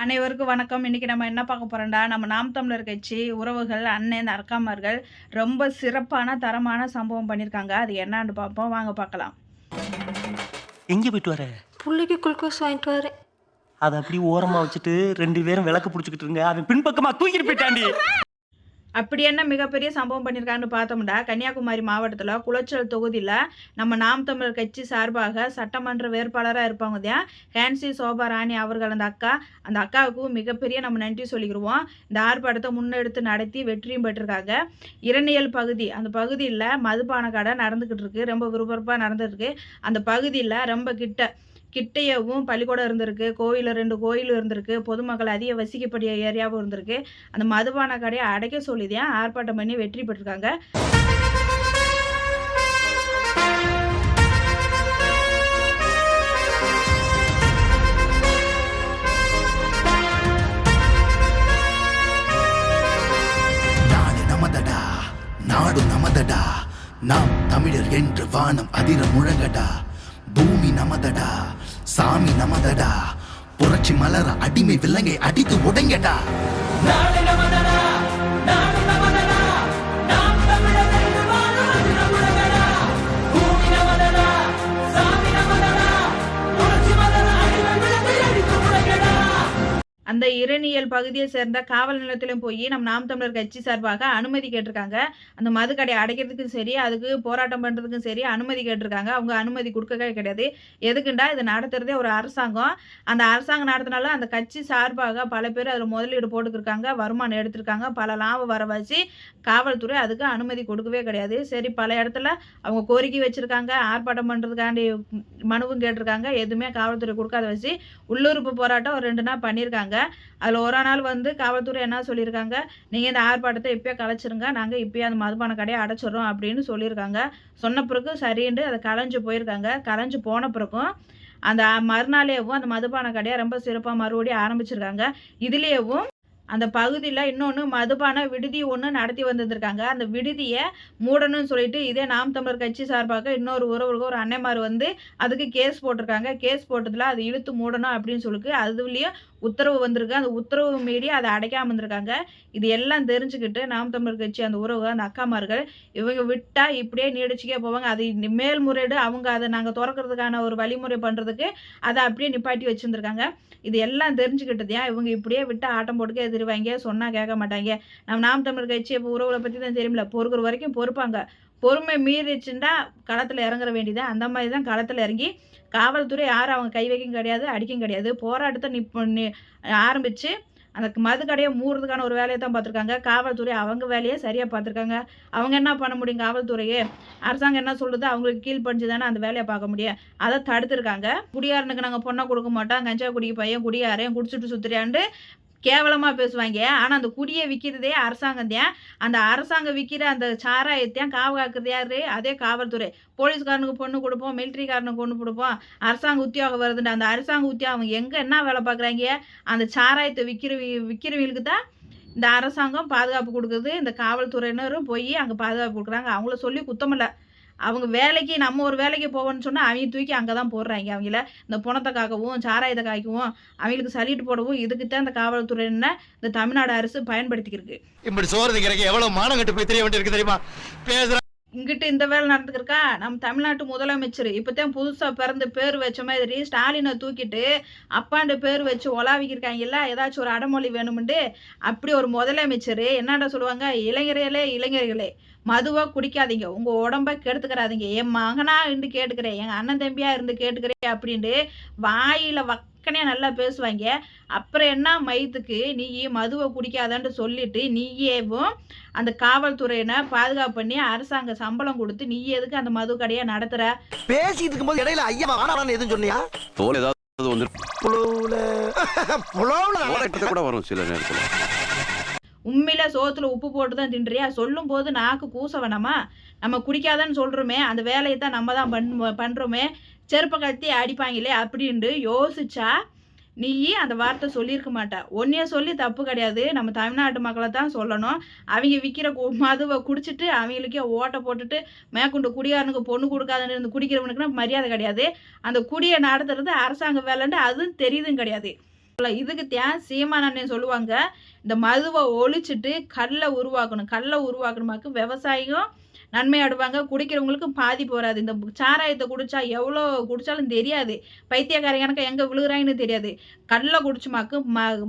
அனைவருக்கும் வணக்கம். இன்னைக்கு நம்ம என்ன பார்க்க போறோம்டா, நம்ம நாம் தமிழர் கட்சி உறவுகள், அண்ணன், அக்காமார்கள் ரொம்ப சிறப்பான தரமான சம்பவம் பண்ணியிருக்காங்க. அது என்னன்னு பார்ப்போம், வாங்க பார்க்கலாம். எங்க போயிட்டு வர? புள்ளைக்கு குளுக்கோஸ் வாங்கிட்டு வரேன். அதை அப்படி ஓரமா வச்சுட்டு 2 பேரும் விளக்கு பிடிச்சிக்கிட்டு இருங்க. அவன் பின்பக்கமா தூக்கிட்டு போயிட்டாண்டி. அப்படி என்ன மிகப்பெரிய சம்பவம் பண்ணியிருக்காங்கன்னு பார்த்தோம்டா, கன்னியாகுமரி மாவட்டத்தில் குளச்சல் தொகுதியில் நம்ம நாம் தமிழர் கட்சி சார்பாக சட்டமன்ற வேட்பாளராக இருப்பாங்க தான் ஹான்சி சோபா ராணி அவர்கள். அந்த அக்காவுக்கும் மிகப்பெரிய நம்ம நன்றி சொல்லிக்கிடுவோம். இந்த ஆர்ப்பாட்டத்தை முன்னெடுத்து நடத்தி வெற்றியும் பெற்றிருக்காங்க. இரணியல் பகுதி, அந்த பகுதியில் மதுபான கடை நடந்துக்கிட்டு இருக்கு, ரொம்ப விறுவிறுப்பாக நடந்துருக்கு. அந்த பகுதியில் ரொம்ப கிட்டையவும் பள்ளிக்கூடம் இருந்திருக்கு, 2 கோயில் இருந்திருக்கு, பொதுமக்கள் அதிக வசிக்கப்படிய ஏரியாவும் இருந்திருக்கு. அந்த மதுபான கடையை அடைக்க சொல்லிதான் ஆர்ப்பாட்டம் பண்ணி வெற்றி பெற்றிருக்காங்க. நாடு நமதடா, நாம் தமிழர் என்று வானம் அதிர முழங்கடா. பூமி நமதடா, சாமி நமதடா, புரட்சி மலர அடிமை விலங்கை அடித்து உடைங்கடா. நாடு நமதடா, நாடு நமதடா, நாம் தமிழர் என்று வானம் அதிர முழங்கடா. பூமி நமதடா, சாமி நமதடா, புரட்சி மலர அடிமை விலங்கை அடித்து உடைங்கடா. அந்த இரணியல் பகுதியை சேர்ந்த காவல் நிலையத்திலும் போய் நம்ம நாம் தமிழர் கட்சி சார்பாக அனுமதி கேட்டிருக்காங்க. அந்த மது கடையை அடைக்கிறதுக்கும் சரி, அதுக்கு போராட்டம் பண்ணுறதுக்கும் சரி அனுமதி கேட்டிருக்காங்க. அவங்க அனுமதி கொடுக்கவே கிடையாது. எதுக்குண்டா, இது நடத்துறதே ஒரு அரசாங்கம். அந்த அரசாங்கம் நடத்தினாலும் அந்த கட்சி சார்பாக பல பேர் அதில் முதலீடு போட்டுக்கிருக்காங்க, வருமானம் எடுத்திருக்காங்க, பல லாபம் வர வச்சு காவல்துறை அதுக்கு அனுமதி கொடுக்கவே கிடையாது. சரி, பல இடத்துல அவங்க கோரிக்கை வச்சுருக்காங்க, ஆர்ப்பாட்டம் பண்ணுறதுக்காண்டி மனுவும் கேட்டிருக்காங்க. எதுவுமே காவல்துறை கொடுக்காத வச்சு உள்ளுறுப்பு போராட்டம் ஒரு 2 நாள் பண்ணியிருக்காங்க. அதில் ஒரு நாள் காவல்துறை என்ன சொல்லியிருக்காங்க, நீங்கள் இந்த ஆர்ப்பாட்டத்தை இப்போயே கலைச்சிருங்க, நாங்கள் இப்போயே அந்த மதுபான கடையை அடைச்சிடறோம் அப்படின்னு சொல்லியிருக்காங்க. சொன்ன பிறகு சரின்ட்டு அதை கலைஞ்சு போயிருக்காங்க. கலைஞ்சு போன பிறகும் அந்த மறுநாளேவும் அந்த மதுபான கடையை ரொம்ப சிறப்பாக மறுபடியும் ஆரம்பிச்சிருக்காங்க. இதுலேயும் அந்த பகுதியில் இன்னொன்று மதுபான விடுதி ஒன்று நடத்தி வந்துருக்காங்க. அந்த விடுதியை மூடணும்னு சொல்லிட்டு இதே நாம் தமிழர் கட்சி சார்பாக இன்னொரு உறவுகளுக்கு ஒரு அன்னைமார் அதுக்கு கேஸ் போட்டிருக்காங்க. கேஸ் போட்டதில் அது இழுத்து மூடணும் அப்படின்னு சொல்லிட்டு அதுலேயும் உத்தரவு வந்திருக்கு. அந்த உத்தரவு மீறி அதை அடைக்காமல் இருந்திருக்காங்க. இது எல்லாம் தெரிஞ்சுக்கிட்டு நாம் தமிழர் கட்சி அந்த உறவு, அந்த அக்காமார்கள் இவங்க விட்டால் இப்படியே நீடிச்சுக்கே போவாங்க. அது மேல்முறையீடு அவங்க அதை நாங்கள் திறக்கிறதுக்கான ஒரு வழிமுறை பண்ணுறதுக்கு அதை அப்படியே நிப்பாட்டி வச்சுருந்துருக்காங்க. இது எல்லாம் தெரிஞ்சுக்கிட்டது ஏன் இவங்க இப்படியே விட்டு ஆட்டம் போட்டுக்க எதிர்வாங்க, சொன்னால் கேட்க மாட்டாங்க. நம்ம நாம் தமிழர் கட்சி இப்போ உறவுகளை பற்றி தான் தெரியுமில்ல, பொறுக்கிற வரைக்கும் பொறுப்பாங்க. பொறுமை மீறிச்சுன்னா களத்தில் இறங்குற வேண்டியதான். அந்த மாதிரி தான் களத்தில் இறங்கி காவல்துறை யாரும் அவங்க கை வைக்கும் கிடையாது, அடிக்கும் கிடையாது. போராட்டத்தை ஆரம்பித்து அந்த மது கடையை மூடுறதுக்கான ஒரு வேலையை தான் பார்த்துருக்காங்க. காவல்துறை அவங்க வேலையை சரியாக பார்த்துருக்காங்க. அவங்க என்ன பண்ண முடியும், காவல்துறையே அரசாங்கம் என்ன சொல்லுது அவங்களுக்கு கீழ்ப்படிஞ்சு தானே அந்த வேலையை பார்க்க முடியும். அதை தடுத்துருக்காங்க. குடியாரனுக்கு நாங்கள் பொண்ணை கொடுக்க மாட்டோம், கஞ்சா குடிக்க பையன் குடியாரையும் குடிச்சிட்டு சுற்றுறியாண்டு கேவலமாக பேசுவாங்க. ஆனால் அந்த குடியை விற்கிறதே அரசாங்கம் தான். அந்த அரசாங்கம் விற்கிற அந்த சாராயத்தையும் காவகாக்குறது யார்? அதே காவல்துறை. போலீஸ்காரனுக்கு பொண்ணு கொடுப்போம், மிலிட்ரிக்காரனுக்கு பொண்ணு கொடுப்போம், அரசாங்க உத்தியோகம் வருதுன்னு அந்த அரசாங்க உத்தியோகம் அவங்க எங்கே என்ன வேலை பார்க்குறாங்க? அந்த சாராயத்தை விற்கிறவங்களுக்கு தான் இந்த அரசாங்கம் பாதுகாப்பு கொடுக்குது. இந்த காவல்துறையினரும் போய் அங்கே பாதுகாப்பு கொடுக்குறாங்க. அவங்கள சொல்லி குத்தமில்லை. அவங்க வேலைக்கு நம்ம ஒரு வேலைக்கு போவோன்னு சொன்னால் அவங்க தூக்கி அங்கே தான் போடுறாங்க. அவங்கள இந்த பணத்தை காக்கவும் சாராயத்தை காய்க்கவும் அவங்களுக்கு சலிட்டு போடவும் இதுக்குத்தான் இந்த காவல்துறையின இந்த தமிழ்நாடு அரசு பயன்படுத்திக்கிருக்கு. இப்படி சோறுக்கு எவ்வளவு மானம் கட்டு போய் தெரிய வேண்டியிருக்கு தெரியுமா? பேசுற இங்கிட்டு இந்த வேலை நடந்துக்கிருக்கா. நம்ம தமிழ்நாட்டு முதலமைச்சர் இப்போதான் புதுசாக பிறந்த பேர் வச்ச மாதிரி ஸ்டாலினை தூக்கிட்டு அப்பாண்ட பேர் வச்சு ஒலாவிக்கிருக்காங்கல்ல, ஏதாச்சும் ஒரு அடமொழி வேணும்ண்டு. அப்படி ஒரு முதலமைச்சர் என்னடா சொல்லுவாங்க, இளைஞர்களே மதுவாக குடிக்காதீங்க, உங்கள் உடம்ப கெடுத்துக்கிறாதீங்க, என் மகனா இருந்து கேட்டுக்கிறேன், எங்கள் அண்ணன் தம்பியாக இருந்து கேட்டுக்கிறேன் அப்படின்ட்டு வாயில் வக்கனே நல்லா பேசுவாங்க. அப்புறம் என்ன மயத்துக்கு நீ மதுவை குடிக்காதான்ட்டு சொல்லிட்டு நீயேவும் அந்த காவல்துறையினை பாதுகாப்பு பண்ணி அரசாங்க சம்பளம் கொடுத்து நீ எதுக்கு அந்த மது கடையை நடத்துற? பேசிட்டு இருக்கும்போது இடையில ஐயா ஆனான்னு எதுவும் சொன்னியா? தோல் ஏதாவது வந்து கூட வரும் சில நேரத்தில். உண்மையில சோத்துல உப்பு போட்டு தான் தின்றியா? சொல்லும் போது நாக்கு கூச வேணாமா? நம்ம குடிக்காதன்னு சொல்கிறோமே, அந்த வேலையை தான் நம்ம தான் பண்ணுறோமே, செருப்பை கத்தி அடிப்பாங்களே அப்படின்ட்டு யோசிச்சா நீ அந்த வார்த்தை சொல்லியிருக்க மாட்டா. ஒன்றைய சொல்லி தப்பு கிடையாது, நம்ம தமிழ்நாட்டு மக்களை தான் சொல்லணும். அவங்க விற்கிற மதுவை குடிச்சிட்டு அவங்களுக்கே ஓட்டை போட்டுட்டு மேற்கொண்டு குடியாரனுக்கு பொண்ணு கொடுக்காதுன்னு இருந்து குடிக்கிறவனுக்குன்னா மரியாதை கிடையாது. அந்த குடியை நடத்துறது அரசாங்க வேலைன்ட்டு அதுவும் தெரியுதும் கிடையாது. இதுக்கு சீமான் அண்ணன் சொல்லுவாங்க, இந்த மதுவை ஒழிச்சிட்டு கல்லை உருவாக்கணும். கல்லை உருவாக்கணுமாக்கு விவசாயியும் நன்மை அடைவாங்க, குடிக்கிறவங்களுக்கு பாதிப்பு வராது. இந்த சாராயத்தை குடிச்சா எவ்வளோ குடிச்சாலும் தெரியாது, பைத்தியக்காரங்க கணக்க எங்கே விழுகிறாங்கன்னு தெரியாது. கல்லை குடிச்சுமாக்கு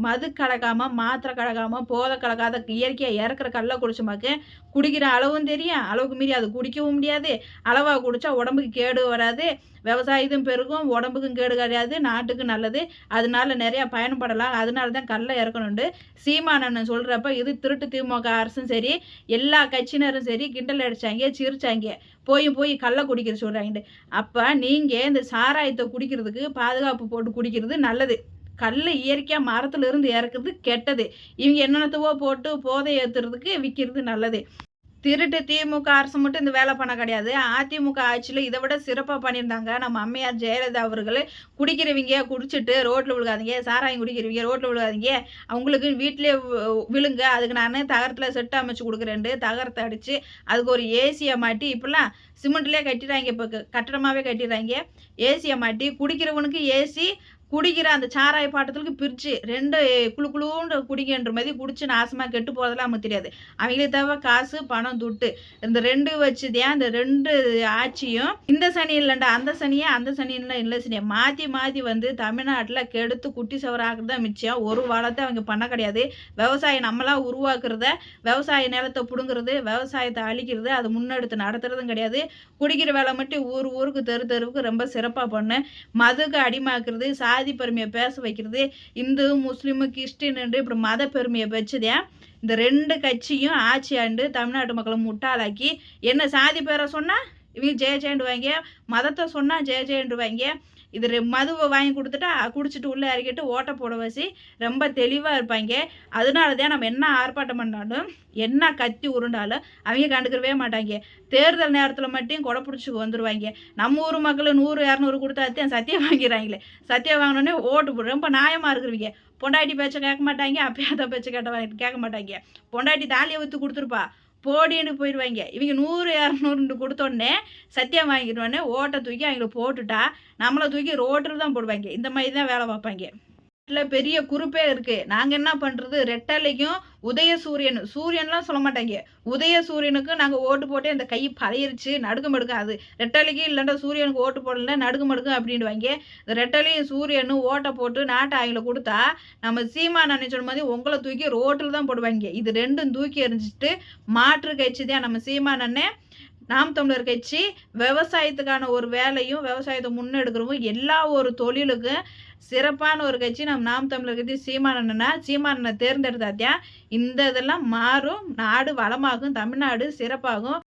மது கலக்காம, மாத்திரை கலக்காம, போதை கலக்காத இயற்கையாக இறக்குற கல்லை குடிச்சுமாக்கு குடிக்கிற அளவும் தெரியும், அளவுக்கு மீறி அது குடிக்கவும் முடியாது. அளவாக குடித்தா உடம்புக்கு கேடு வராது, விவசாயத்தும் பெருகும், உடம்புக்கும் கேடு கிடையாது, நாட்டுக்கும் நல்லது. அதனால நிறையா பயன்படலாம். அதனால தான் கல்லை இறக்கணுண்டு சீமான் அண்ணன் சொல்கிறப்ப இது திருட்டு திமுக அரசும் சரி, எல்லா கட்சியினரும் சரி கிண்டல் அடித்தாங்க, சிரிச்சாங்க. போய் கல்லை குடிக்கிற சொல்கிறாங்க. அப்போ நீங்கள் இந்த சாராயத்தை குடிக்கிறதுக்கு பாதுகாப்பு போட்டு குடிக்கிறது நல்லது. கல் இயற்கையாக மரத்துல இருந்து இறக்குறது கெட்டது. இவங்க என்னென்னத்தவோ போட்டு போதை ஏற்றுறதுக்கு விற்கிறது நல்லது. திருட்டு திமுக அரசு மட்டும் இந்த வேலை பண்ண கிடையாது. அதிமுக ஆட்சியில் இதை விட சிறப்பாக பண்ணியிருந்தாங்க நம்ம அம்மையார் ஜெயலலிதா அவர்கள். குடிக்கிறவங்க குடிச்சிட்டு ரோட்டில் விழுகாதீங்க, சாராயம் குடிக்கிறவங்க ரோட்டில் விழுகாதீங்க, அவங்களுக்கு வீட்டிலே விழுங்க, அதுக்கு நான் தகரத்தில் செட்டு அமைச்சு கொடுக்குறேன்ட்டு தகரத்தை அடித்து அதுக்கு ஒரு ஏசியை மாட்டி, இப்போல்லாம் சிமெண்ட்லேயே கட்டிடுறாங்க, இப்போ கட்டடமாகவே கட்டிடுறாங்க. ஏசியை மாட்டி குடிக்கிறவனுக்கு ஏசி, குடிக்கிற அந்த சாராய பாட்டத்துக்கு பிரித்து 2 குழுன்னு குடிக்கின்ற மாதிரி குடிச்சு நாசமாக கெட்டு போகிறதெல்லாம் நமக்கு தெரியாது. அவங்களுக்கு தேவை காசு, பணம், துட்டு. இந்த 2 வச்சு தான் இந்த 2 ஆட்சியும் இந்த சனி இல்லைண்டா அந்த சனியே, அந்த சனியில் இல்லை சனியை மாற்றி வந்து தமிழ்நாட்டில் கெடுத்து குட்டி சவராகிறது தான் மிச்சம். ஒரு வளத்தை அவங்க பண்ண கிடையாது. விவசாயம் நம்மளாம் உருவாக்குறத, விவசாய நிலத்தை பிடுங்குறது, விவசாயத்தை அழிக்கிறது, அது முன்னெடுத்து நடத்துறதும் கிடையாது. குடிக்கிற வேலை மட்டும் ஊருக்கு தெருவுக்கு ரொம்ப சிறப்பாக பண்ணு. மதுக்கு அடிமாக்குறது, சாதி பெருமையை பேச வைக்கிறது, இந்து முஸ்லீமு கிறிஸ்டின்னு இப்படி மத பெருமையை வச்சுதேன் இந்த 2 கட்சியும் ஆட்சி ஆண்டு தமிழ்நாட்டு மக்களை முட்டாளாக்கி, என்ன சாதி பேரை சொன்னால் இவங்க ஜெயஜெயண்டுவாங்க, மதத்தை சொன்னால் ஜெயஜெயண்டுவாங்க. இது மதுவை வாங்கி கொடுத்துட்டா குடிச்சிட்டு உள்ளே இறக்கிட்டு ஓட்ட போட வச்சு ரொம்ப தெளிவாக இருப்பாங்க. அதனால தான் நம்ம என்ன ஆர்ப்பாட்டம் பண்ணாலும் என்ன கத்தி உருண்டாலும் அவங்க கண்டுக்கவே மாட்டாங்க. தேர்தல் நேரத்தில் மட்டும் கொடை பிடிச்சி வந்துடுவாங்க. நம்ம ஊர் மக்கள் 100 200 கொடுத்தாத்தான் சத்தியம் வாங்கிறாங்களே. சத்தியம் வாங்கினோடனே ஓட்டு ரொம்ப நியாயமாக இருக்கிறவங்க. பொண்டாட்டி பேச்சை கேட்க மாட்டாங்க, அப்பயாத பேச்சை கேட்க மாட்டாங்க. பொண்டாட்டி தாலியை ஊற்றி கொடுத்துருப்பா போடின்னு போயிடுவாங்க. இவங்க 100 200 கொடுத்தோடனே சத்தியம் வாங்கிடுவோடனே ஓட்டை தூக்கி அவங்கள போட்டுட்டா நம்மளை தூக்கி ரோட்டில் தான் போடுவாங்க. இந்த மாதிரி தான் வேலை பார்ப்பாங்க. பெரிய குறுப்பே இருக்கு. நாங்கள் என்ன பண்ணுறது, ரெட்டலைக்கும் சூரியன்லாம் சொல்ல மாட்டாங்க, உதய சூரியனுக்கும் நாங்கள் ஓட்டு போட்டு அந்த கை பழையிருச்சு நடுக்கம் எடுக்கும். அது ரெட்டலைக்கும் இல்லைண்டா சூரியனுக்கு ஓட்டு போடல நடுக்கம் எடுக்கும் அப்படின்வாங்க. இந்த ரெட்டலையும் சூரியனும் ஓட்டை போட்டு நாட்டை அவங்கள கொடுத்தா நம்ம சீமான் அண்ணன் சொன்ன மாதிரி உங்களை தூக்கி ரோட்டில் தான் போடுவாங்க. இது 2ம் தூக்கி எறிஞ்சிட்டு மாற்று கட்சி தான் நம்ம சீமான் அண்ணன் நாம் தமிழர் கட்சி. விவசாயத்துக்கான ஒரு வேலையும் விவசாயத்தை முன்னெடுக்கிறவங்க எல்லா ஒரு தொழிலுக்கும் சிறப்பான ஒரு கட்சி நம்ம நாம் தமிழர் கட்சி. சீமானனை தேர்ந்தெடுத்தாத்தான் இந்த இதெல்லாம் மாறும், நாடு வளமாகும், தமிழ்நாடு சிறப்பாகும்.